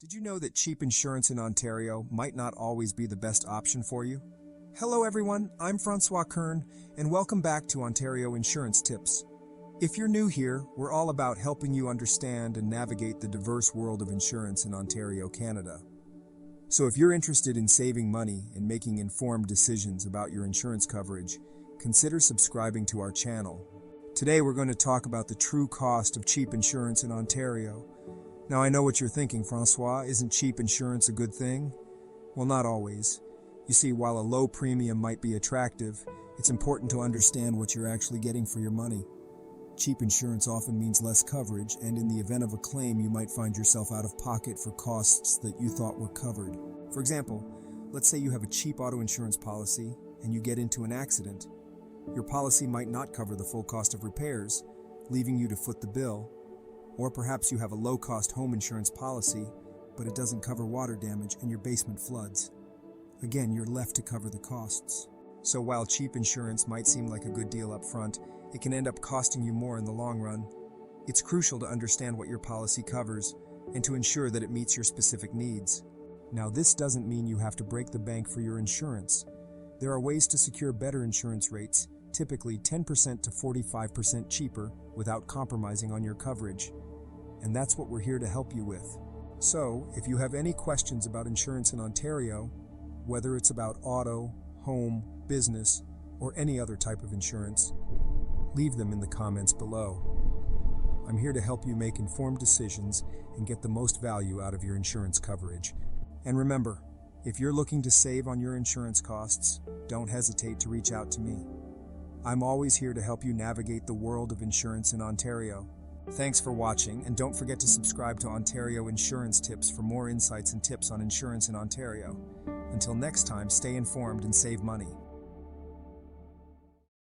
Did you know that cheap insurance in Ontario might not always be the best option for you? Hello everyone, I'm Francois Kern, and welcome back to Ontario Insurance Tips. If you're new here, we're all about helping you understand and navigate the diverse world of insurance in Ontario, Canada. So if you're interested in saving money and making informed decisions about your insurance coverage, consider subscribing to our channel. Today we're going to talk about the true cost of cheap insurance in Ontario. Now I know what you're thinking, Francois, isn't cheap insurance a good thing? Well, not always. You see, while a low premium might be attractive, it's important to understand what you're actually getting for your money. Cheap insurance often means less coverage, and in the event of a claim, you might find yourself out of pocket for costs that you thought were covered. For example, let's say you have a cheap auto insurance policy and you get into an accident. Your policy might not cover the full cost of repairs, leaving you to foot the bill. Or perhaps you have a low-cost home insurance policy, but it doesn't cover water damage and your basement floods. Again, you're left to cover the costs. So while cheap insurance might seem like a good deal up front, it can end up costing you more in the long run. It's crucial to understand what your policy covers and to ensure that it meets your specific needs. Now, this doesn't mean you have to break the bank for your insurance. There are ways to secure better insurance rates, typically 10% to 45% cheaper, without compromising on your coverage. And that's what we're here to help you with. So, if you have any questions about insurance in Ontario, whether it's about auto, home, business, or any other type of insurance, leave them in the comments below. I'm here to help you make informed decisions and get the most value out of your insurance coverage. And remember, if you're looking to save on your insurance costs, don't hesitate to reach out to me. I'm always here to help you navigate the world of insurance in Ontario. Thanks for watching, and don't forget to subscribe to Ontario Insurance Tips for more insights and tips on insurance in Ontario. Until next time, stay informed and save money.